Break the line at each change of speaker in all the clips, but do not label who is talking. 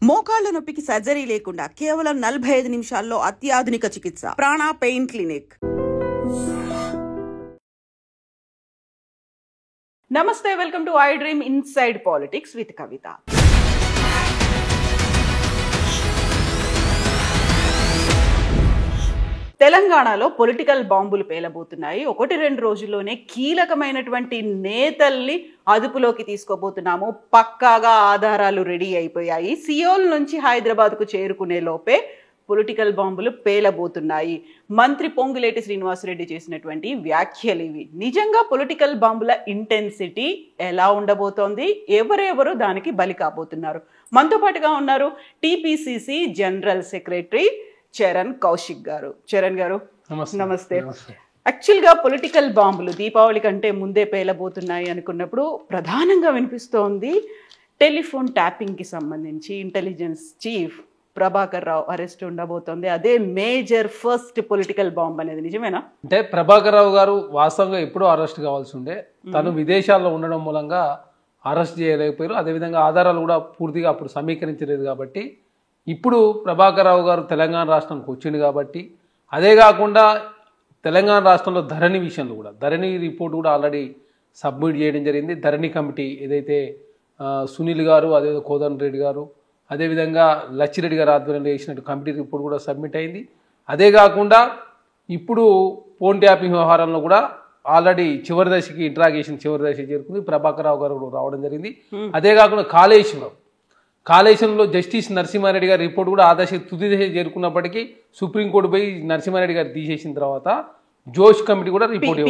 మోకాళ్ల నొప్పికి సర్జరీ లేకుండా కేవలం 45 నిమిషాల్లో అత్యాధునిక చికిత్స. Prana pain clinic. నమస్తే, welcome to I dream inside politics with Kavitha. తెలంగాణలో పొలిటికల్ బాంబులు పేలబోతున్నాయి. 1-2 రోజుల్లోనే కీలకమైనటువంటి నేతల్ని అదుపులోకి తీసుకోబోతున్నాము. పక్కాగా ఆధారాలు రెడీ అయిపోయాయి. సియోల్ నుంచి హైదరాబాద్కు చేరుకునే లోపే పొలిటికల్ బాంబులు పేలబోతున్నాయి. మంత్రి పొంగులేటి శ్రీనివాసరెడ్డి చేసినటువంటి వ్యాఖ్యలు ఇవి. నిజంగా పొలిటికల్ బాంబుల ఇంటెన్సిటీ ఎలా ఉండబోతోంది, ఎవరెవరు దానికి బలి కాబోతున్నారు? మనతో పాటుగా ఉన్నారు TPCC general secretary Charan Kaushik గారు. చరణ్ గారు నమస్తే. యాక్చువల్గా పొలిటికల్ బాంబులు దీపావళి కంటే ముందే పేలబోతున్నాయి అనుకున్నప్పుడు ప్రధానంగా వినిపిస్తోంది టెలిఫోన్ ట్యాపింగ్కి సంబంధించి intelligence chief Prabhakar Rao arrest ఉండబోతోంది. అదే మేజర్ ఫస్ట్ పొలిటికల్ బాంబ్ అనేది నిజమేనా?
అంటే ప్రభాకర్ రావు గారు వాస్తవంగా ఎప్పుడూ అరెస్ట్ కావాల్సి ఉండే, తను విదేశాల్లో ఉండడం మూలంగా అరెస్ట్ చేయలేకపోయారు. అదేవిధంగా ఆధారాలు కూడా పూర్తిగా అప్పుడు సమీకరించలేదు కాబట్టి ఇప్పుడు ప్రభాకర్ రావు గారు తెలంగాణ రాష్ట్రానికి వచ్చింది కాబట్టి, అదే కాకుండా తెలంగాణ రాష్ట్రంలో ధరణి విషయంలో కూడా ధరణి రిపోర్ట్ కూడా ఆల్రెడీ సబ్మిట్ చేయడం జరిగింది. ధరణి కమిటీ ఏదైతే సునీల్ గారు, అదేవిధంగా కోదండ రెడ్డి గారు, అదేవిధంగా లచ్చిరెడ్డి గారు ఆధ్వర్యంలో చేసినట్టు కమిటీ రిపోర్ట్ కూడా సబ్మిట్ అయింది. అదే కాకుండా ఇప్పుడు ఫోన్ ట్యాపింగ్ వ్యవహారంలో కూడా ఆల్రెడీ చివరి దశకి ఇంట్రాగేషన్ చివరి దశకి చేరుకుంది. ప్రభాకర్ రావు గారు కూడా రావడం జరిగింది. అదే కాకుండా కాళేశ్వరంలో జస్టిస్ నరసింహారెడ్డి గారి రిపోర్ట్ కూడా ఆ దశ తుది దశ చేరుకున్నప్పటికీ సుప్రీంకోర్టు పోయి నరసింహారెడ్డి గారు తీసేసిన తర్వాత జోష్ కమిటీ కూడా రిపోర్ట్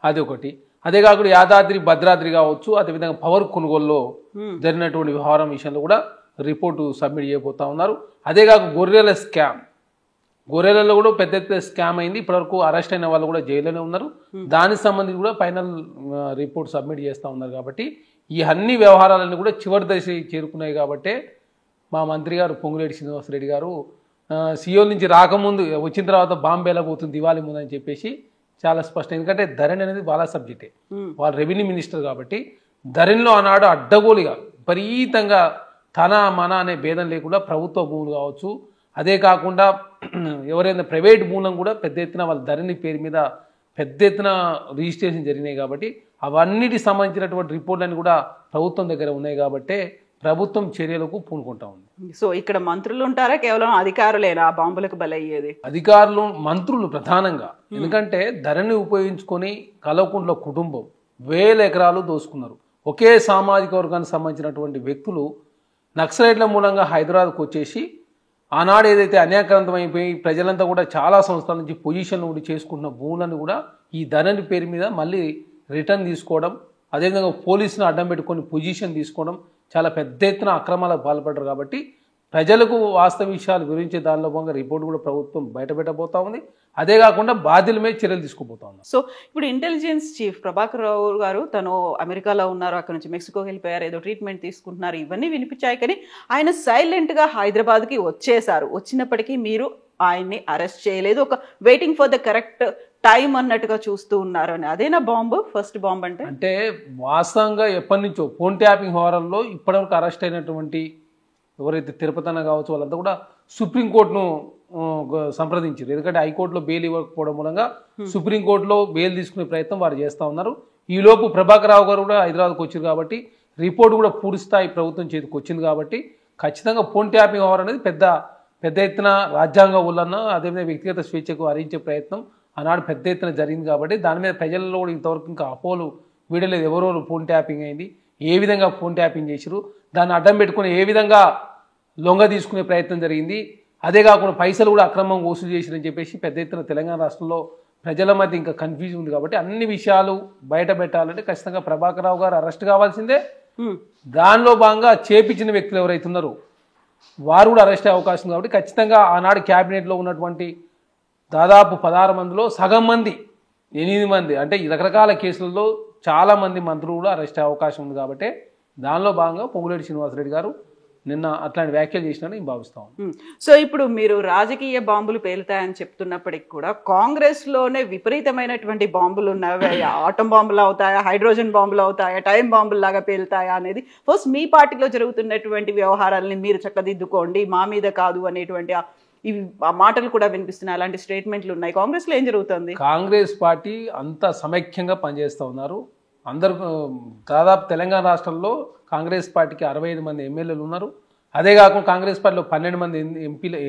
అది ఒకటి. అదే కాకుండా యాదాద్రి భద్రాద్రి కావచ్చు, అదేవిధంగా పవర్ కొనుగోలులో జరిగినటువంటి వ్యవహారం విషయంలో కూడా రిపోర్టు సబ్మిట్ చేయబోతా ఉన్నారు. అదే కాక గొర్రెలలో కూడా పెద్ద ఎత్తున స్కామ్ అయింది. ఇప్పటివరకు అరెస్ట్ అయిన వాళ్ళు కూడా జైల్లోనే ఉన్నారు. దానికి సంబంధించి కూడా ఫైనల్ రిపోర్ట్ సబ్మిట్ చేస్తూ ఉన్నారు. కాబట్టి ఈ అన్ని వ్యవహారాలన్నీ కూడా చివరి దశ చేరుకున్నాయి. కాబట్టే మా మంత్రి గారు పొంగులేటి శ్రీనివాసరెడ్డి గారు సియోల్ నుంచి రాకముందు వచ్చిన తర్వాత బాంబు వెళ్ళబోతుంది దివాళీ ముందు అని చెప్పేసి చాలా స్పష్టం. ఎందుకంటే ధరణి అనేది వాళ్ళ సబ్జెక్టే, వాళ్ళు రెవెన్యూ మినిస్టర్ కాబట్టి ధరణిలో ఆనాడు అడ్డగోలుగా విపరీతంగా తన మన అనే భేదం లేకుండా ప్రభుత్వ భూములు కావచ్చు, అదే కాకుండా ఎవరైనా ప్రైవేట్ భూములను కూడా పెద్ద ఎత్తున వాళ్ళ ధరణి పేరు మీద పెద్ద ఎత్తున రిజిస్ట్రేషన్ జరిగినాయి. కాబట్టి అవన్నిటికి సంబంధించినటువంటి రిపోర్ట్లన్నీ కూడా ప్రభుత్వం దగ్గర ఉన్నాయి. కాబట్టి ప్రభుత్వం చర్యలకు పూనుకుంటా ఉంది.
సో ఇక్కడ మంత్రులు ఉంటారా, కేవలం అధికారులేనా ఆ బాంబులకు బలయ్యేది?
అధికారులు, మంత్రులు ప్రధానంగా. ఎందుకంటే ధరణి ఉపయోగించుకొని కల్వకుంట్ల కుటుంబం 1000 ఎకరాలు దోసుకున్నారు. ఒకే సామాజిక వర్గానికి సంబంధించినటువంటి వ్యక్తులు నక్సలైట్ల మూలంగా హైదరాబాద్కు వచ్చేసి ఆనాడు ఏదైతే అన్యాక్రాంతం అయిపోయి ప్రజలంతా కూడా చాలా సంవత్సరాల నుంచి పొజిషన్లు ఉండి చేసుకుంటున్న భూములను కూడా ఈ ధరణి పేరు మీద మళ్ళీ రిటర్న్ తీసుకోవడం, అదేవిధంగా పోలీసులను అడ్డం పెట్టుకొని పొజిషన్ తీసుకోవడం, చాలా పెద్ద ఎత్తున అక్రమాలకు పాల్పడ్డారు. కాబట్టి ప్రజలకు వాస్తవ విషయాలు వివరించే దానిలో భాగంగా రిపోర్ట్ కూడా ప్రభుత్వం బయటపెట్టబోతా ఉంది. అదే కాకుండా బాధ్యుల మీద చర్యలు తీసుకోబోతా ఉన్నారు.
సో ఇప్పుడు ఇంటెలిజెన్స్ చీఫ్ ప్రభాకర్ రావు గారు తను అమెరికాలో ఉన్నారు, అక్కడ నుంచి మెక్సికోకి వెళ్ళిపోయారు, ఏదో ట్రీట్మెంట్ తీసుకుంటున్నారు, ఇవన్నీ వినిపించాయి. కానీ ఆయన సైలెంట్గా హైదరాబాద్కి వచ్చేసారు. వచ్చినప్పటికీ మీరు ఆయన్ని అరెస్ట్ చేయలేదు, ఒక waiting for the correct time అన్నట్టుగా చూస్తూ ఉన్నారు అని. అదేనా బాంబు, ఫస్ట్ బాంబ్ అంటే?
అంటే వాస్తవంగా ఎప్పటి నుంచో ఫోన్ ట్యాపింగ్ వ్యవహారంలో ఇప్పటివరకు అరెస్ట్ అయినటువంటి ఎవరైతే తిరుపతి అన్న కావచ్చు వాళ్ళంతా కూడా సుప్రీంకోర్టును సంప్రదించారు. ఎందుకంటే హైకోర్టులో బెయిల్ ఇవ్వకపోవడం మూలంగా సుప్రీంకోర్టులో బెయిల్ తీసుకునే ప్రయత్నం వారు చేస్తూ ఉన్నారు. ఈలోపు ప్రభాకర్ రావు గారు కూడా హైదరాబాద్కి వచ్చారు కాబట్టి రిపోర్ట్ కూడా పూర్తి స్థాయి ప్రభుత్వం చేతికి వచ్చింది. కాబట్టి ఖచ్చితంగా ఫోన్ ట్యాపింగ్ వ్యవహారం అనేది పెద్ద ఎత్తున రాజ్యాంగ ఉల్లంఘన, అదేవిధంగా వ్యక్తిగత స్వేచ్ఛకు హరించే ప్రయత్నం ఆనాడు పెద్ద ఎత్తున జరిగింది. కాబట్టి దాని మీద ప్రజల్లో కూడా ఇంతవరకు ఇంకా అపోలు వీడలేదు. ఎవరెవరు ఫోన్ ట్యాపింగ్ అయింది, ఏ విధంగా ఫోన్ ట్యాపింగ్ చేశారు, దాన్ని అడ్డం పెట్టుకుని ఏ విధంగా లొంగ తీసుకునే ప్రయత్నం జరిగింది, అదే కాకుండా పైసలు కూడా అక్రమంగా వసూలు చేసిరని చెప్పేసి పెద్ద ఎత్తున తెలంగాణ రాష్ట్రంలో ప్రజల మధ్య ఇంకా కన్ఫ్యూజన్ ఉంది. కాబట్టి అన్ని విషయాలు బయట పెట్టాలంటే ఖచ్చితంగా ప్రభాకర్ రావు గారు అరెస్ట్ కావాల్సిందే. దానిలో భాగంగా చేపించిన వ్యక్తులు ఎవరైతే ఉన్నారో వారు కూడా అరెస్ట్ అయ్యే అవకాశం ఉంది. కాబట్టి ఖచ్చితంగా ఆనాడు క్యాబినెట్లో ఉన్నటువంటి దాదాపు 16 మందిలో సగం మంది 8 మంది అంటే రకరకాల కేసులలో చాలామంది మంత్రులు కూడా అరెస్ట్ అయ్యే అవకాశం ఉంది. కాబట్టి దానిలో భాగంగా పొంగులేటి శ్రీనివాసరెడ్డి గారు నిన్న అట్లాంటి వ్యాఖ్యలు చేసినట్టు నేను భావిస్తాను.
సో ఇప్పుడు మీరు రాజకీయ బాంబులు పేలుతాయని చెప్తున్నప్పటికి కూడా కాంగ్రెస్ లోనే విపరీతమైనటువంటి బాంబులు ఉన్నవి. ఆటం బాంబులు అవుతాయా, హైడ్రోజన్ బాంబులు అవుతాయా, టైం బాంబులు లాగా పేలుతాయా అనేది ఫస్ట్ మీ పార్టీలో జరుగుతున్నటువంటి వ్యవహారాలని మీరు చక్కదిద్దుకోండి, మా మీద కాదు అనేటువంటి ఇవి ఆ మాటలు కూడా వినిపిస్తున్నాయి. అలాంటి స్టేట్మెంట్లు ఉన్నాయి. కాంగ్రెస్ లో ఏం జరుగుతుంది?
కాంగ్రెస్ పార్టీ అంత సమైక్యంగా పనిచేస్తూ ఉన్నారు. అందరూ దాదాపు తెలంగాణ రాష్ట్రంలో కాంగ్రెస్ పార్టీకి 65 మంది ఎమ్మెల్యేలు ఉన్నారు. అదే కాకుండా కాంగ్రెస్ పార్టీలో 12 మంది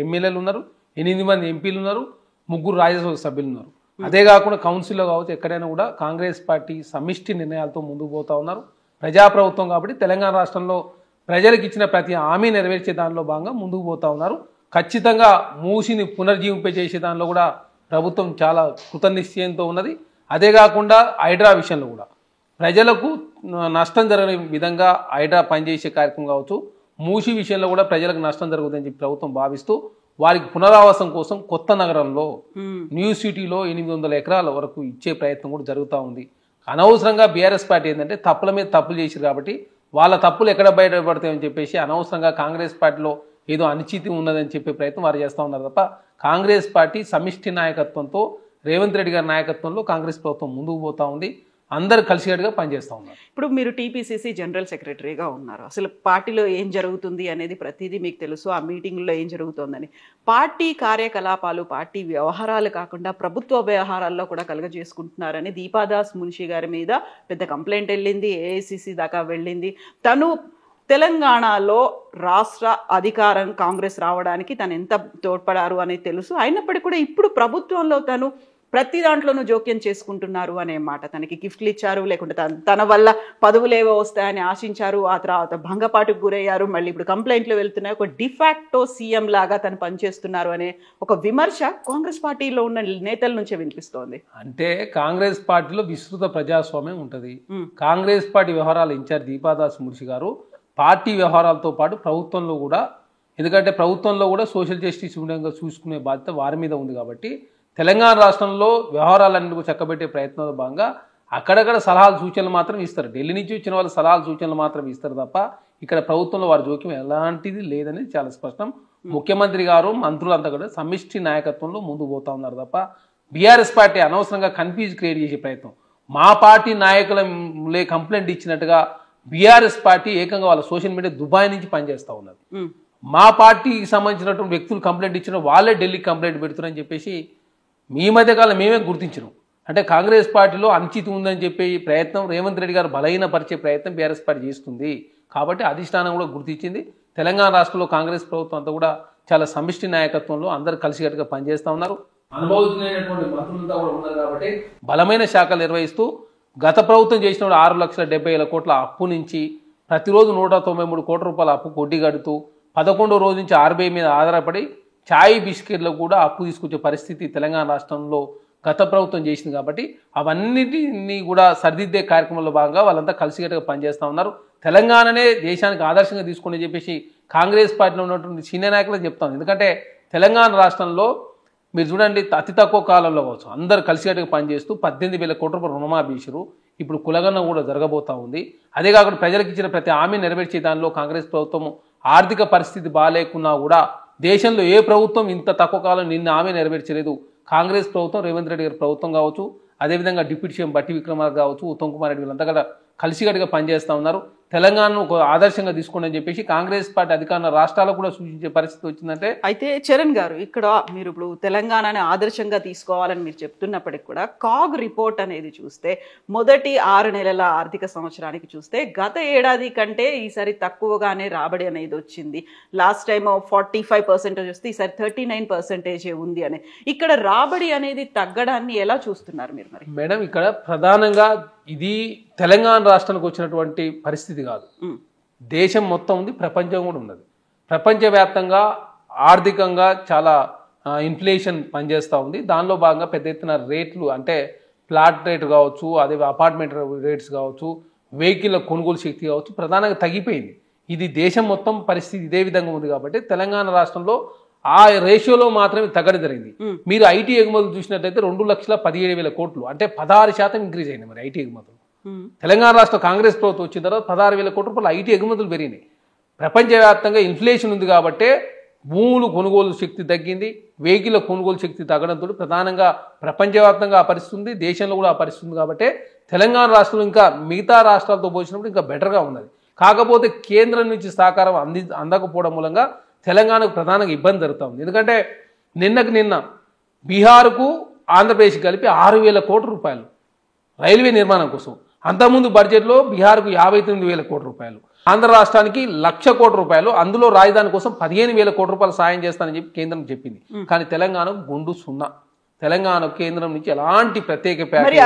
ఎమ్మెల్యేలు ఉన్నారు, 8 మంది ఎంపీలు ఉన్నారు, 3 రాజ్యసభ సభ్యులు ఉన్నారు. అదే కాకుండా కౌన్సిల్లో కావచ్చు ఎక్కడైనా కూడా కాంగ్రెస్ పార్టీ సమిష్టి నిర్ణయాలతో ముందుకు పోతా ఉన్నారు. ప్రజాప్రభుత్వం కాబట్టి తెలంగాణ రాష్ట్రంలో ప్రజలకు ఇచ్చిన ప్రతి హామీ నెరవేర్చే దానిలో భాగంగా ముందుకు పోతా ఉన్నారు. ఖచ్చితంగా మూసిని పునర్జీవింపజేసే దానిలో కూడా ప్రభుత్వం చాలా కృతనిశ్చయంతో ఉన్నది. అదే కాకుండా హైడ్రా విషయంలో కూడా ప్రజలకు నష్టం జరగని విధంగా హైడ్రా పనిచేసే కార్యక్రమం కావచ్చు, మూసి విషయంలో కూడా ప్రజలకు నష్టం జరుగుతుందని చెప్పి ప్రభుత్వం భావిస్తూ వారికి పునరావాసం కోసం కొత్త నగరంలో న్యూ సిటీలో 800 ఎకరాల వరకు ఇచ్చే ప్రయత్నం కూడా జరుగుతూ ఉంది. అనవసరంగా బీఆర్ఎస్ పార్టీ ఏంటంటే తప్పుల మీద తప్పులు చేశారు కాబట్టి వాళ్ళ తప్పులు ఎక్కడ బయటపడతాయని చెప్పేసి అనవసరంగా కాంగ్రెస్ పార్టీలో ఏదో అనిశ్చితి ఉన్నదని చెప్పే ప్రయత్నం వారు చేస్తూ ఉన్నారు తప్ప కాంగ్రెస్ పార్టీ సమిష్టి నాయకత్వంతో రేవంత్ రెడ్డి గారి నాయకత్వంలో కాంగ్రెస్ ప్రభుత్వం ముందుకు పోతా ఉంది. అందరు కలిసికట్టుగా పనిచేస్తూ ఉన్నారు.
ఇప్పుడు మీరు టీపీసీసీ జనరల్ సెక్రటరీగా ఉన్నారు. అసలు పార్టీలో ఏం జరుగుతుంది అనేది ప్రతిదీ మీకు తెలుసు. ఆ మీటింగ్లో ఏం జరుగుతుందని పార్టీ కార్యకలాపాలు, పార్టీ వ్యవహారాలు కాకుండా ప్రభుత్వ వ్యవహారాల్లో కూడా కలుగజేసుకుంటున్నారని దీపాదాస్ మున్షి గారి మీద పెద్ద కంప్లైంట్ వెళ్ళింది. ఏఐసిసి దాకా వెళ్ళింది. తను తెలంగాణలో రాష్ట్ర అధికారం కాంగ్రెస్ రావడానికి తను ఎంత తోడ్పడారు అనేది తెలుసు. అయినప్పటికీ కూడా ఇప్పుడు ప్రభుత్వంలో తను ప్రతి దాంట్లోనూ జోక్యం చేసుకుంటున్నారు అనే మాట. తనకి గిఫ్ట్లు ఇచ్చారు, లేకుంటే తన వల్ల పదవులేవో వస్తాయని ఆశించారు, ఆ తర్వాత భంగపాటుకు గురయ్యారు, మళ్ళీ ఇప్పుడు కంప్లైంట్లు వెళ్తున్నాయి. ఒక డిఫాక్టో సీఎం లాగా తను పనిచేస్తున్నారు అనే ఒక విమర్శ కాంగ్రెస్ పార్టీలో ఉన్న నేతల నుంచే వినిపిస్తోంది.
అంటే కాంగ్రెస్ పార్టీలో విస్తృత ప్రజాస్వామ్యం ఉంటుంది. కాంగ్రెస్ పార్టీ వ్యవహారాల ఇన్ఛార్జ్ దీపాదాస్ మున్షి గారు పార్టీ వ్యవహారాలతో పాటు ప్రభుత్వంలో కూడా, ఎందుకంటే ప్రభుత్వంలో కూడా సోషల్ జస్టిస్ విధంగా చూసుకునే బాధ్యత వారి మీద ఉంది కాబట్టి తెలంగాణ రాష్ట్రంలో వ్యవహారాలన్నింటినీ చక్కబెట్టే ప్రయత్నంలో భాగంగా అక్కడక్కడ సలహాలు సూచనలు మాత్రం ఇస్తారు. ఢిల్లీ నుంచి వచ్చిన వాళ్ళు సలహాలు సూచనలు మాత్రం ఇస్తారు తప్ప ఇక్కడ ప్రభుత్వంలో వారి జోక్యం ఎలాంటిది లేదని చాలా స్పష్టం. ముఖ్యమంత్రి గారు మంత్రులంతా కూడా సమిష్టి నాయకత్వంలో ముందుకు పోతా ఉన్నారు తప్ప బీఆర్ఎస్ పార్టీ అనవసరంగా కన్ఫ్యూజ్ క్రియేట్ చేసే ప్రయత్నం, మా పార్టీ నాయకులే కంప్లైంట్ ఇచ్చినట్టుగా బీఆర్ఎస్ పార్టీ ఏకంగా వాళ్ళ సోషల్ మీడియా దుబాయ్ నుంచి పనిచేస్తూ ఉన్నది. మా పార్టీకి సంబంధించినటువంటి వ్యక్తులు కంప్లైంట్ ఇచ్చిన వాళ్ళే ఢిల్లీకి కంప్లైంట్ పెడుతున్నారని చెప్పేసి మీ మధ్యకాలం మేమే గుర్తించినాం. అంటే కాంగ్రెస్ పార్టీలో అనిశ్చితి ఉందని చెప్పే ప్రయత్నం రేవంత్ రెడ్డి గారు బలహీనపరిచే ప్రయత్నం బీఆర్ఎస్ పార్టీ చేస్తుంది. కాబట్టి అధిష్టానం కూడా గుర్తించింది. తెలంగాణ రాష్ట్రంలో కాంగ్రెస్ ప్రభుత్వం అంతా కూడా చాలా సమిష్టి నాయకత్వంలో అందరూ కలిసికట్టుగా పనిచేస్తూ ఉన్నారు. అనుభవజ్ఞులైనటువంటి మంత్రులంతా కూడా ఉన్నారు కాబట్టి బలమైన శాఖలు నిర్వహిస్తూ గత ప్రభుత్వం చేసిన 6,70,000 కోట్ల అప్పు నుంచి ప్రతిరోజు 193 కోట్ల రూపాయల అప్పు కొడ్డి కడుతూ 11వ రోజు నుంచి ఆర్బీఐ మీద ఆధారపడి చాయ్ బిస్కెట్లకు కూడా అప్పు తీసుకొచ్చే పరిస్థితి తెలంగాణ రాష్ట్రంలో గత ప్రభుత్వం చేసింది. కాబట్టి అవన్నిటిని కూడా సరిదిద్దే కార్యక్రమంలో భాగంగా వాళ్ళంతా కలిసికట్టుగా పనిచేస్తూ ఉన్నారు. తెలంగాణనే దేశానికి ఆదర్శంగా తీసుకుని చెప్పేసి కాంగ్రెస్ పార్టీలో ఉన్నటువంటి సీనియర్ నాయకులకు చెప్తాం. ఎందుకంటే తెలంగాణ రాష్ట్రంలో మీరు చూడండి, అతి తక్కువ కాలంలో కావచ్చు అందరు కలిసికట్టుగా పనిచేస్తూ 18,000 కోట్ల రూపాయలు రుణమాఫీ చేశారు. ఇప్పుడు కులగన్న కూడా జరగబోతా ఉంది. అదే కాకుండా ప్రజలకు ఇచ్చిన ప్రతి హామీ నెరవేర్చే దానిలో కాంగ్రెస్ ప్రభుత్వం ఆర్థిక పరిస్థితి బాగాలేకున్నా కూడా దేశంలో ఏ ప్రభుత్వం ఇంత తక్కువ కాలం నిన్న హామీ నెరవేర్చలేదు. కాంగ్రెస్ ప్రభుత్వం, రేవంత్ రెడ్డి గారి ప్రభుత్వం కావచ్చు, అదేవిధంగా డిప్యూటీ సీఎం బట్టి విక్రమార్క కావచ్చు, ఉత్తమ్ కుమార్ రెడ్డి వీళ్ళంతా కూడా కలిసికట్టుగా పనిచేస్తూ ఉన్నారు. తెలంగాణను ఒక ఆదర్శంగా తీసుకోండి అని చెప్పేసి కాంగ్రెస్ పార్టీ అధికార రాష్ట్రాలకు కూడా సూచించే పరిస్థితి వచ్చిందంటే.
అయితే చరణ్ గారు, ఇక్కడ మీరు ఇప్పుడు తెలంగాణని ఆదర్శంగా తీసుకోవాలని మీరు చెప్తున్నప్పటికి కూడా కాగ్ రిపోర్ట్ అనేది చూస్తే మొదటి 6 నెలల ఆర్థిక సంవత్సరానికి చూస్తే గత ఏడాది కంటే ఈసారి తక్కువగానే రాబడి అనేది వచ్చింది. లాస్ట్ టైం 45% వస్తే ఈసారి 39% ఉంది అని. ఇక్కడ రాబడి అనేది తగ్గడాన్ని ఎలా చూస్తున్నారు మీరు? మరి
మేడం, ఇక్కడ ప్రధానంగా ఇది తెలంగాణ రాష్ట్రానికి వచ్చినటువంటి పరిస్థితి కాదు, దేశం మొత్తం ఉంది, ప్రపంచం కూడా ఉన్నది. ప్రపంచవ్యాప్తంగా ఆర్థికంగా చాలా ఇన్ఫ్లేషన్ పనిచేస్తూ ఉంది. దానిలో భాగంగా పెద్ద ఎత్తున రేట్లు, అంటే ఫ్లాట్ రేట్ కావచ్చు, అదే అపార్ట్మెంట్ రేట్స్ కావచ్చు, వెహికల్ కొనుగోలు శక్తి కావచ్చు, ప్రధానంగా తగ్గిపోయింది. ఇది దేశం మొత్తం పరిస్థితి ఇదే విధంగా ఉంది. కాబట్టి తెలంగాణ రాష్ట్రంలో ఆ రేషియోలో మాత్రమే తగ్గడం జరిగింది. మీరు ఐటీ ఎగుమతులు చూసినట్లయితే 2,17,000 కోట్లు, అంటే 16% ఇంక్రీజ్ అయింది. మరి ఐటీ ఎగుమతులు తెలంగాణ రాష్ట్ర కాంగ్రెస్ ప్రభుత్వం వచ్చిన తర్వాత 16,000 కోట్ల రూపాయలు ఐటీ ఎగుమతులు పెరిగినాయి. ప్రపంచవ్యాప్తంగా ఇన్ఫ్లేషన్ ఉంది కాబట్టే భూములు కొనుగోలు శక్తి తగ్గింది, వెహికల్ కొనుగోలు శక్తి తగ్గడంతో ప్రధానంగా ప్రపంచవ్యాప్తంగా ఆ పరిస్థితి ఉంది, దేశంలో కూడా ఆ పరిస్థితి ఉంది. కాబట్టి తెలంగాణ రాష్ట్రంలో ఇంకా మిగతా రాష్ట్రాలతో పోల్చినప్పుడు ఇంకా బెటర్గా ఉన్నది. కాకపోతే కేంద్రం నుంచి సహకారం అందకపోవడం మూలంగా తెలంగాణకు ప్రధానంగా ఇబ్బంది జరుగుతూ ఉంది. ఎందుకంటే నిన్న బీహార్కు ఆంధ్రప్రదేశ్ కలిపి 6,000 కోట్ల రూపాయలు రైల్వే నిర్మాణం కోసం. అంతకుముందు బడ్జెట్లో బీహార్కు 59,000 కోట్ల రూపాయలు, ఆంధ్ర రాష్ట్రానికి 1,00,000 కోట్ల రూపాయలు, అందులో రాజధాని కోసం 15,000 కోట్ల రూపాయలు సాయం చేస్తానని చెప్పి కేంద్రం చెప్పింది. కానీ తెలంగాణకు గుండు సున్నా. తెలంగాణ కేంద్రం నుంచి ఎలాంటి ప్రత్యేక
మరి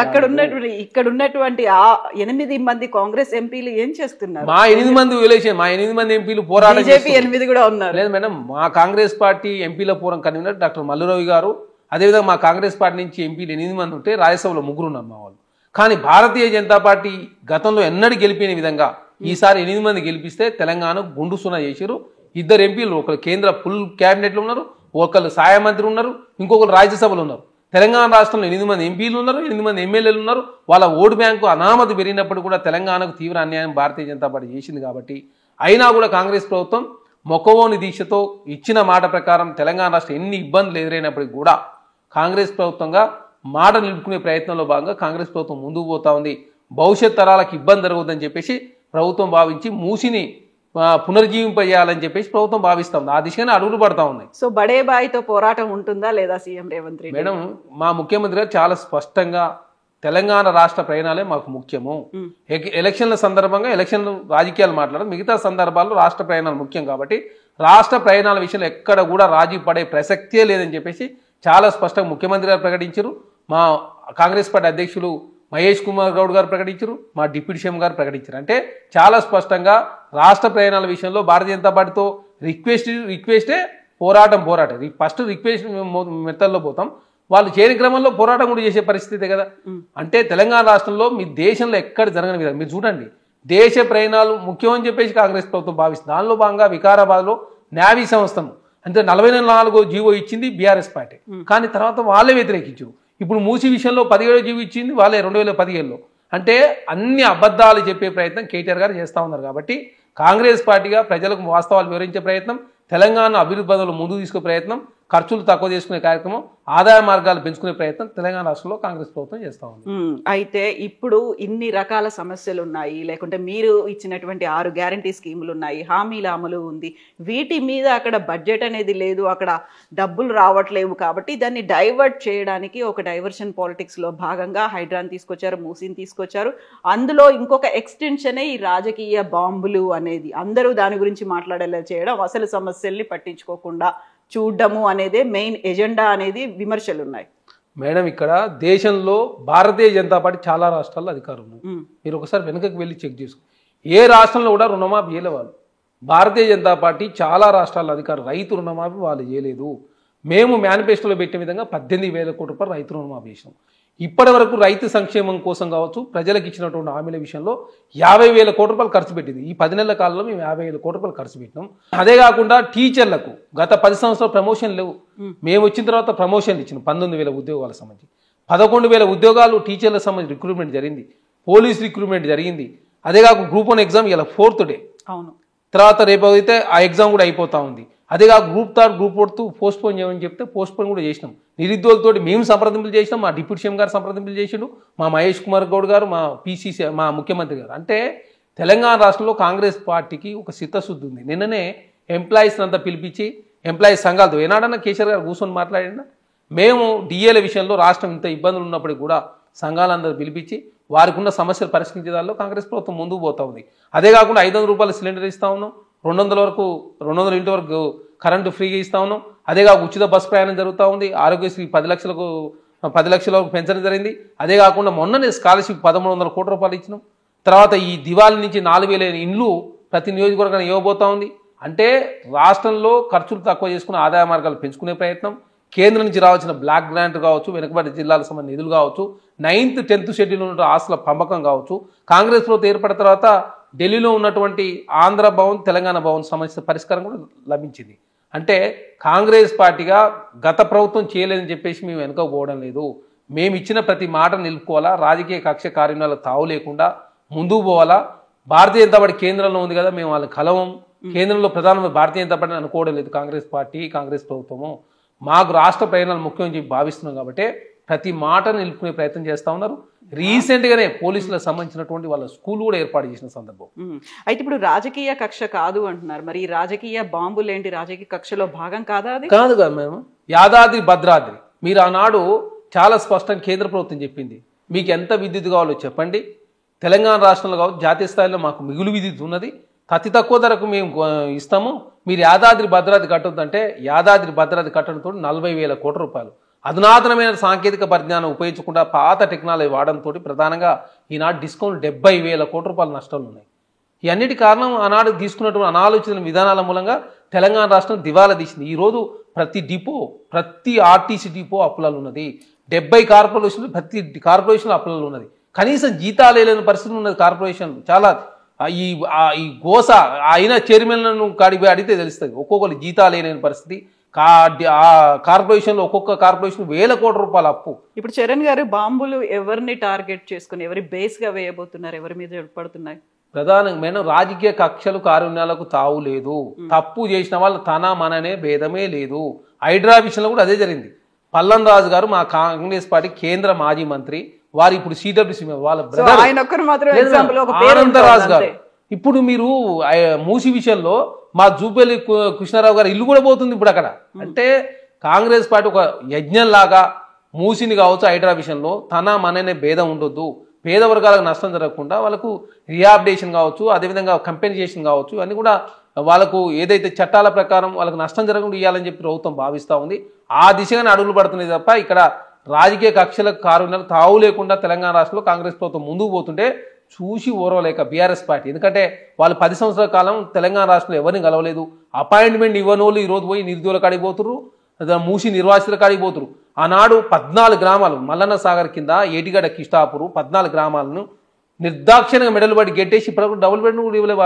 ఇక్కడ ఉన్నటువంటి ఆ 8 మంది కాంగ్రెస్ ఎంపీలు ఏం చేస్తున్నారు?
మా 8 మంది ఎలక్షన్, మా 8 మంది ఎంపీలు పోరాటం
8 కూడా ఉన్నారు.
లేదు మేడం, మా కాంగ్రెస్ పార్టీ ఎంపీల ఫోరం కన్వీనర్ డాక్టర్ మల్లురవి గారు, అదేవిధంగా మా కాంగ్రెస్ పార్టీ నుంచి ఎంపీలు 8 మంది ఉంటే రాజ్యసభలో 3 ఉన్నారు మా వాళ్ళు. కానీ భారతీయ జనతా పార్టీ గతంలో ఎన్నడూ గెలిపిన విధంగా ఈసారి 8 మంది గెలిపిస్తే తెలంగాణకు గుండు సున్నా చేశారు. 2 ఎంపీలు, ఒకరు కేంద్ర ఫుల్ క్యాబినెట్లు ఉన్నారు, ఒకరు సహాయ మంత్రి ఉన్నారు, ఇంకొకరు రాజ్యసభలో ఉన్నారు. తెలంగాణ రాష్ట్రంలో 8 మంది ఎంపీలు ఉన్నారు, 8 మంది ఎమ్మెల్యేలు ఉన్నారు. వాళ్ళ ఓటు బ్యాంకు అనామతి పెరిగినప్పుడు కూడా తెలంగాణకు తీవ్ర అన్యాయం భారతీయ జనతా పార్టీ చేసింది. కాబట్టి అయినా కూడా కాంగ్రెస్ ప్రభుత్వం మొక్కవోని దీక్షతో ఇచ్చిన మాట ప్రకారం తెలంగాణ రాష్ట్రం ఎన్ని ఇబ్బందులు ఎదురైనప్పటికీ కూడా కాంగ్రెస్ ప్రభుత్వంగా మాట నిలుపుకునే ప్రయత్నంలో భాగంగా కాంగ్రెస్ ప్రభుత్వం ముందుకు పోతా ఉంది. భవిష్యత్ తరాలకు ఇబ్బంది జరగదని చెప్పేసి ప్రభుత్వం భావించి మూసిని పునర్జీవింపజేయాలని చెప్పేసి ప్రభుత్వం భావిస్తా ఉంది. ఆ దిశగానే అడుగులు పడతా ఉన్నాయి.
సో బడే బాయితో పోరాటం ఉంటుందా లేదా సీఎం రేవంత్ రెడ్డి?
మేడం, మా ముఖ్యమంత్రి గారు చాలా స్పష్టంగా తెలంగాణ రాష్ట్ర ప్రయాణాలే మాకు ముఖ్యము. ఎలక్షన్ల సందర్భంగా ఎలక్షన్లు రాజకీయాలు మాట్లాడడం, మిగతా సందర్భాల్లో రాష్ట్ర ప్రయాణాలు ముఖ్యం. కాబట్టి రాష్ట్ర ప్రయాణాల విషయంలో ఎక్కడ కూడా రాజీ పడే ప్రసక్తే లేదని చెప్పేసి చాలా స్పష్టంగా ముఖ్యమంత్రి గారు ప్రకటించారు. మా కాంగ్రెస్ పార్టీ అధ్యక్షులు మహేష్ కుమార్ గౌడ్ గారు ప్రకటించారు, మా డిప్యూటీ సీఎం గారు ప్రకటించారు. అంటే చాలా స్పష్టంగా రాష్ట్ర ప్రయాణాల విషయంలో భారతీయ జనతా పార్టీతో రిక్వెస్టే పోరాటం. ఫస్ట్ రిక్వెస్ట్ మెథడ్లో పోతాం, వాళ్ళు చేరి క్రమంలో పోరాటం కూడా చేసే పరిస్థితే కదా. అంటే తెలంగాణ రాష్ట్రంలో మీ దేశంలో ఎక్కడ జరగని విధంగా మీరు చూడండి, దేశ ప్రయాణాలు ముఖ్యమని చెప్పేసి కాంగ్రెస్ ప్రభుత్వం భావిస్తుంది. దానిలో భాగంగా వికారాబాద్లో నేవీ సంస్థను అంటే 44వ జీవో ఇచ్చింది బీఆర్ఎస్ పార్టీ, కానీ తర్వాత వాళ్ళే వ్యతిరేకించారు. ఇప్పుడు మూసీ విషయంలో 17వ జీవో ఇచ్చింది వాళ్ళే 2017లో. అంటే అన్ని అబద్ధాలు చెప్పే ప్రయత్నం కేటీఆర్ గారు చేస్తూ ఉన్నారు. కాబట్టి కాంగ్రెస్ పార్టీగా ప్రజలకు వాస్తవాలు వివరించే ప్రయత్నం, తెలంగాణ అభివృద్ధి పనులు ముందుకు తీసుకునే ప్రయత్నం, ఖర్చులు తక్కువ చేసుకునే కార్యక్రమం, ఆదాయ మార్గాలు పెంచుకునే ప్రయత్నం తెలంగాణ రాష్ట్రంలో కాంగ్రెస్ ప్రభుత్వం చేస్తూ ఉంది.
అయితే ఇప్పుడు ఇన్ని రకాల సమస్యలు ఉన్నాయి, లేకుంటే మీరు ఇచ్చినటువంటి 6 గ్యారంటీ స్కీములు ఉన్నాయి, హామీల అమలు ఉంది, వీటి మీద అక్కడ బడ్జెట్ అనేది లేదు, అక్కడ డబ్బులు రావట్లేవు. కాబట్టి దాన్ని డైవర్ట్ చేయడానికి ఒక డైవర్షన్ పాలిటిక్స్లో భాగంగా హైడ్రాన్ తీసుకొచ్చారు, మూసీని తీసుకొచ్చారు. అందులో ఇంకొక ఎక్స్టెన్షనే ఈ రాజకీయ బాంబులు అనేది. అందరూ దాని గురించి మాట్లాడేలా చేయడం, అసలు సమస్యల్ని పట్టించుకోకుండా చూడడము అనేదే మెయిన్ ఎజెండా అనేది విమర్శలు ఉన్నాయి.
మేడం, ఇక్కడ దేశంలో భారతీయ జనతా పార్టీ చాలా రాష్ట్రాల్లో అధికారం ఉంది. మీరు ఒకసారి వెనుకకు వెళ్ళి చెక్ చేసుకో, ఏ రాష్ట్రంలో కూడా రుణమాఫీ చేయలే వాళ్ళు. భారతీయ జనతా పార్టీ చాలా రాష్ట్రాల్లో అధికారం, రైతు రుణమాఫీ వాళ్ళు చేయలేదు. మేము మేనిఫెస్టోలో పెట్టిన విధంగా 18,000 కోట్ల రూపాయలు రైతు రుణమాఫీ చేసినాం. ఇప్పటి వరకు రైతు సంక్షేమం కోసం కావచ్చు, ప్రజలకు ఇచ్చినటువంటి హామీల విషయంలో 50,000 కోట్ల రూపాయలు ఖర్చు పెట్టింది. ఈ 10 నెలల కాలంలో మేము 50,000 కోట్ల రూపాయలు ఖర్చు పెట్టినాం. అదే కాకుండా టీచర్లకు గత 10 సంవత్సరాలు ప్రమోషన్ లేవు. మేము వచ్చిన తర్వాత ప్రమోషన్లు ఇచ్చినాం 19,000 ఉద్యోగాలకు సంబంధించి. 11,000 ఉద్యోగాలు టీచర్లకు సంబంధించి రిక్రూట్మెంట్ జరిగింది, పోలీస్ రిక్రూట్మెంట్ జరిగింది. అదే కాకుండా గ్రూప్ 1 ఎగ్జామ్ ఇలా 4th డే,
అవును,
తర్వాత రేపు అయితే ఆ ఎగ్జామ్ కూడా అయిపోతా ఉంది. అదే కాక గ్రూప్ 3 గ్రూప్ 4 పోస్ట్ పోన్ చేయమని చెప్తే పోస్ట్ పోన్ కూడా చేసినాం. నిరుద్యోగులతో మేము సంప్రదింపులు చేసినాం, మా డిప్యూటీ సీఎం గారు సంప్రదింపులు చేసిండు, మా మహేష్ కుమార్ గౌడ్ గారు, మా పిసిసి మా ముఖ్యమంత్రి గారు. అంటే తెలంగాణ రాష్ట్రంలో కాంగ్రెస్ పార్టీకి ఒక చిత్తశుద్ధి ఉంది. నిన్ననే ఎంప్లాయీస్ అంతా పిలిపించి ఎంప్లాయీస్ సంఘాలతో ఏనాడన్నా కేసీఆర్ గారు కూర్చొని మాట్లాడినా, మేము డిఏల విషయంలో రాష్ట్రం ఇంత ఇబ్బందులు ఉన్నప్పటికీ కూడా సంఘాలందరూ పిలిపించి వారికి ఉన్న సమస్యలు పరిష్కరించే దానిలో కాంగ్రెస్ ప్రభుత్వం ముందుకు పోతా ఉంది. అదే కాకుండా 500 రూపాయల సిలిండర్ ఇస్తా ఉన్నాం, 200 ఇంటి వరకు కరెంటు ఫ్రీగా ఇస్తా ఉన్నాం. అదే కాక ఉచిత బస్ ప్రయాణం జరుగుతూ ఉంది. ఆరోగ్యశ్రీ 10 లక్షల వరకు పెంచడం జరిగింది. అదే కాకుండా మొన్ననే స్కాలర్షిప్ 1,300 కోట్ల రూపాయలు ఇచ్చినాం. తర్వాత ఈ దివాళీ నుంచి 4,000 ఇండ్లు ప్రతి నియోజకవర్గానికి ఇవ్వబోతా ఉంది. అంటే రాష్ట్రంలో ఖర్చులు తక్కువ చేసుకుని ఆదాయ మార్గాలు పెంచుకునే ప్రయత్నం, కేంద్రం నుంచి రావాల్సిన బ్లాక్ గ్రాంట్ కావచ్చు, వెనుకబడి జిల్లాలకు సంబంధించిన నిధులు కావచ్చు, 9th 10th షెడ్యూల్ ఉన్న ఆస్తుల పంపకం కావచ్చు, కాంగ్రెస్ ప్రభుత్వం ఏర్పడిన తర్వాత ఢిల్లీలో ఉన్నటువంటి ఆంధ్ర భవన్, తెలంగాణ భవన్ సమస్య పరిష్కారం కూడా లభించింది. అంటే కాంగ్రెస్ పార్టీగా గత ప్రభుత్వం చేయలేదని చెప్పేసి మేము వెనుకపోవడం లేదు. మేము ఇచ్చిన ప్రతి మాట నిలుపుకోవాలా, రాజకీయ కక్ష కార్యక్రమాలకు తావు లేకుండా ముందుకు పోవాలా. భారతీయ జనతా పార్టీ కేంద్రంలో ఉంది కదా, మేము వాళ్ళని కలవం, కేంద్రంలో ప్రధానమంత్రి భారతీయ జనతా పార్టీ అనుకోవడం లేదు కాంగ్రెస్ పార్టీ కాంగ్రెస్ ప్రభుత్వము. మాకు రాష్ట్ర ప్రయోజనాలు ముఖ్యం చెప్పి భావిస్తున్నాం కాబట్టి ప్రతి మాటను నిలుపుకునే ప్రయత్నం చేస్తూ ఉన్నారు. రీసెంట్గానే పోలీసులకు సంబంధించినటువంటి వాళ్ళ స్కూల్ కూడా ఏర్పాటు చేసిన సందర్భం.
అయితే ఇప్పుడు రాజకీయ కక్ష కాదు అంటున్నారు, మరి ఈ రాజకీయ బాంబులు ఏంటి? రాజకీయ కక్షలో భాగం కాదా? అది
కాదు కదా మేము. యాదాద్రి భద్రాద్రి మీరు ఆనాడు చాలా స్పష్టంగా కేంద్ర ప్రభుత్వం చెప్పింది, మీకు ఎంత విద్యుత్ కావాలో చెప్పండి, తెలంగాణ రాష్ట్రంలో కావచ్చు జాతీయ స్థాయిలో మాకు మిగులు విద్యుత్ ఉన్నది, అతి తక్కువ ధరకు మేము ఇస్తాము, మీరు యాదాద్రి భద్రాద్రి కట్టొద్దంటే యాదాద్రి భద్రాద్రి కట్టడంతో 40,000 కోట్ల రూపాయలు అధునాతనమైన సాంకేతిక పరిజ్ఞానం ఉపయోగించకుండా పాత టెక్నాలజీ వాడడంతో ప్రధానంగా ఈనాడు డిస్కౌంట్ 70,000 కోట్ల రూపాయల నష్టాలు ఉన్నాయి. ఈ అన్నిటి కారణం ఆనాడు తీసుకున్నటువంటి అనాలోచిత విధానాల మూలంగా తెలంగాణ రాష్ట్రం దివాలా తీసింది. ఈరోజు ప్రతి ఆర్టీసీ డిపో అప్పులలో ఉన్నది, 70 కార్పొరేషన్లు ప్రతి కార్పొరేషన్ అప్పులలో ఉన్నది, కనీసం జీతాలు లేని పరిస్థితి ఉన్నది. కార్పొరేషన్ చాలా ఈ గోస అయిన చైర్మన్లను కాడిపోయి అడిగితే తెలుస్తుంది. ఒక్కొక్కరు జీతాలు లేని పరిస్థితి, కార్పొరేషన్లో ఒక్కొక్క కార్పొరేషన్ 1,000 కోట్ల రూపాయల అప్పు.
ఇప్పుడు చరణ్ గారు బాంబులు ఎవరిని టార్గెట్ చేసుకుని ఎవరి బేస్ గా వేయబోతున్నారు, ఎవరి మీద పడుతున్నాయి?
ప్రధానంగా రాజకీయ కక్షలు కారుణ్యాలకు తావు లేదు. తప్పు చేసిన వాళ్ళు తన మననే భేదమే లేదు. హైడ్రా విషయంలో కూడా అదే జరిగింది. పల్లం రాజు గారు మా కాంగ్రెస్ పార్టీ కేంద్ర మాజీ మంత్రి, వారు ఇప్పుడు సిడబ్ల్యూసీ వాళ్ళ బ్రదర్ ఆనందరాజు గారు. ఇప్పుడు మీరు మూసి విషయంలో మా జూపల్లి కృష్ణారావు గారు ఇల్లు కూడా పోతుంది ఇప్పుడు అక్కడ. అంటే కాంగ్రెస్ పార్టీ ఒక యజ్ఞం లాగా మూసిని కావచ్చు హైడ్రా విషయంలో తన మననే భేదం ఉండొద్దు, పేద వర్గాలకు నష్టం జరగకుండా వాళ్ళకు రిహాబిలిటేషన్ కావచ్చు, అదేవిధంగా కంపెన్సేషన్ కావచ్చు, అన్నీ కూడా వాళ్ళకు ఏదైతే చట్టాల ప్రకారం వాళ్ళకు నష్టం జరగకుండా ఇవ్వాలని చెప్పి ప్రభుత్వం భావిస్తూ ఉంది. ఆ దిశగానే అడుగులు పడుతున్నాయి తప్ప ఇక్కడ రాజకీయ కక్షలకు కారుణ్యాలకు తావు లేకుండా తెలంగాణ రాష్ట్రంలో కాంగ్రెస్ ప్రభుత్వం ముందుకు పోతుంటే చూసి ఓరవలేక బీఆర్ఎస్ పార్టీ, ఎందుకంటే వాళ్ళు 10 సంవత్సరాల కాలం తెలంగాణ రాష్ట్రంలో ఎవరిని కలవలేదు, అపాయింట్మెంట్ ఇవ్వని వాళ్ళు ఈరోజు పోయి నిరుద్యోగుల కాడికి పోతున్నారు, మూసి నిర్వాసితుల కాడికి పోతున్నారు. ఆనాడు 14 గ్రామాలు మల్లన్న సాగర్ కింద ఏటిగడ్డ కిష్టాపూరు 14 గ్రామాలను నిర్దాక్షిణంగా మెడలు పడి గెట్టేసి ఇప్పుడు డబుల్ బెడ్ కూడా ఇవ్వలే.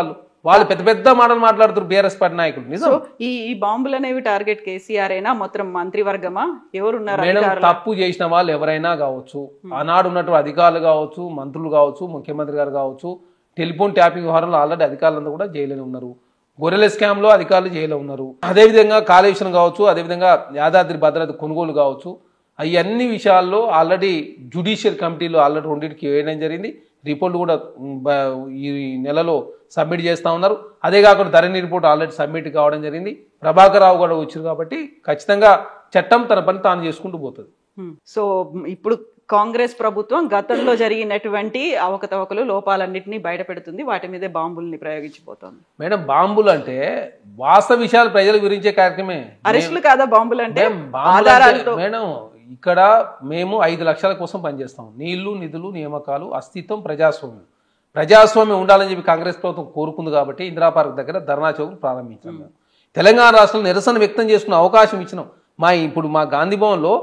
వాళ్ళు పెద్ద పెద్ద మాటలు మాట్లాడుతారు బీఆర్ఎస్ పార్టీ నాయకులు. నిజం.
ఈ బాంబులు అనేవి టార్గెట్ కేసీఆర్ అయినా మొత్తం మంత్రివర్గమా ఎవరున్నారు?
తప్పు చేసిన వాళ్ళు ఎవరైనా కావచ్చు, ఆనాడు ఉన్నటువంటి అధికారులు కావచ్చు, మంత్రులు కావచ్చు, ముఖ్యమంత్రి గారు కావచ్చు, టెలిఫోన్ ట్యాపింగ్ వ్యవహారంలో ఆల్రెడీ అధికారులంతా కూడా జైలులో ఉన్నారు, గొర్రెల స్కామ్ లో అధికారులు జైల్లో ఉన్నారు, అదేవిధంగా కాళేశ్వరం కావచ్చు, అదేవిధంగా యాదాద్రి భద్రాద్రి కొనుగోలు కావచ్చు, ఈ అన్ని విషయాల్లో ఆల్రెడీ జ్యుడిషియల్ కమిటీలో ఆల్రెడీ 2కి వేయడం జరిగింది. రిపోర్ట్ కూడా ఈ నెలలో సబ్మిట్ చేస్తూ ఉన్నారు. అదే కాకుండా ధరణి రిపోర్ట్ ఆల్రెడీ సబ్మిట్ కావడం జరిగింది. ప్రభాకర్ రావు కూడా వచ్చారు కాబట్టి ఖచ్చితంగా చట్టం తన పని తాను చేసుకుంటూ పోతుంది.
సో ఇప్పుడు కాంగ్రెస్ ప్రభుత్వం గతంలో జరిగినటువంటి అవకతవకలు లోపాలన్నింటినీ బయట పెడుతుంది, వాటి మీదే బాంబుల్ని ప్రయోగించిపోతుంది.
మేడం బాంబులు అంటే వాస్తవ విషయాలు ప్రజల గురించే కార్యక్రమే.
అరెస్టులు కాదా బాంబులు అంటే?
మేడం ఇక్కడ మేము 5 లక్షల కోసం పనిచేస్తాం. నీళ్లు, నిధులు, నియామకాలు, అస్తిత్వం, ప్రజాస్వామ్యం ఉండాలని చెప్పి కాంగ్రెస్ ప్రభుత్వం కోరుకుంది కాబట్టి ఇందిరా పార్క్ దగ్గర ధర్నా చౌక్ ప్రారంభించాం. తెలంగాణ రాష్ట్రంలో నిరసన వ్యక్తం చేసుకునే అవకాశం ఇచ్చినాం. ఇప్పుడు మా గాంధీ భవన్లో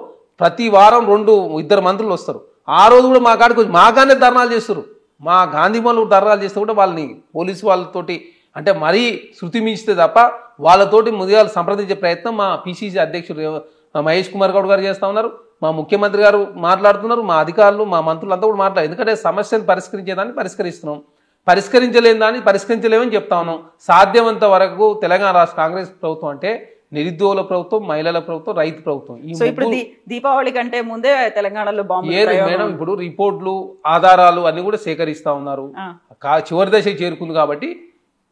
ప్రతి వారం 2-2 మంత్రులు వస్తారు. ఆ రోజు కూడా మా కాడికి వచ్చి మాగానే ధర్నాలు చేస్తారు. మా గాంధీ భవన్లో ధర్నాలు చేస్తే కూడా వాళ్ళని పోలీసు వాళ్ళతోటి అంటే మరీ శృతి మించితే తప్ప వాళ్ళతోటి ముందుగా సంప్రదించే ప్రయత్నం మా పిసిసి అధ్యక్షుడు మహేష్ కుమార్ గౌడ్ గారు చేస్తూ ఉన్నారు, మా ముఖ్యమంత్రి గారు మాట్లాడుతున్నారు, మా అధికారులు మా మంత్రులు అంతా కూడా మాట్లాడారు. ఎందుకంటే సమస్యను పరిష్కరించేదాన్ని పరిష్కరిస్తున్నాం, పరిష్కరించలేని దాన్ని పరిష్కరించలేమని చెప్తా ఉన్నాం. సాధ్యమంత వరకు తెలంగాణ రాష్ట్ర కాంగ్రెస్ ప్రభుత్వం అంటే నిరుద్యోగుల ప్రభుత్వం, మహిళల ప్రభుత్వం, రైతు ప్రభుత్వం.
ఇప్పుడు దీపావళి కంటే ముందే తెలంగాణలో
మేడం ఇప్పుడు రిపోర్ట్లు ఆధారాలు అన్ని కూడా సేకరిస్తా ఉన్నారు. చివరి దశ చేరుకుంది కాబట్టి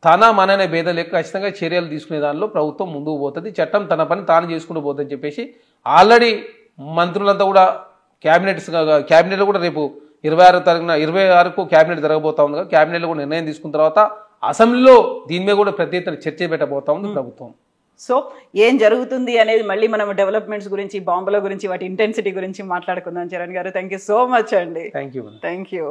తన మననే భేదం లేక ఖచ్చితంగా చర్యలు తీసుకునే దానిలో ప్రభుత్వం ముందుకు పోతుంది, చట్టం తన పని తాను చేసుకుంటూ పోతుందని చెప్పేసి ఆల్రెడీ మంత్రులంతా కూడా క్యాబినెట్లో కూడా రేపు 26కు క్యాబినెట్ జరగబోతా ఉంది. క్యాబినెట్లో కూడా నిర్ణయం తీసుకున్న తర్వాత అసెంబ్లీలో దీని మీద కూడా ప్రతి ఎత్తున చర్చ పెట్టబోతా ఉంది ప్రభుత్వం.
సో ఏం జరుగుతుంది అనేది మళ్ళీ మనం డెవలప్మెంట్స్ గురించి, బాంబుల గురించి, వాటి ఇంటెన్సిటీ గురించి మాట్లాడుకుందాం. చరణ్ గారు, థ్యాంక్ యూ సో మచ్ అండి.
Thank you.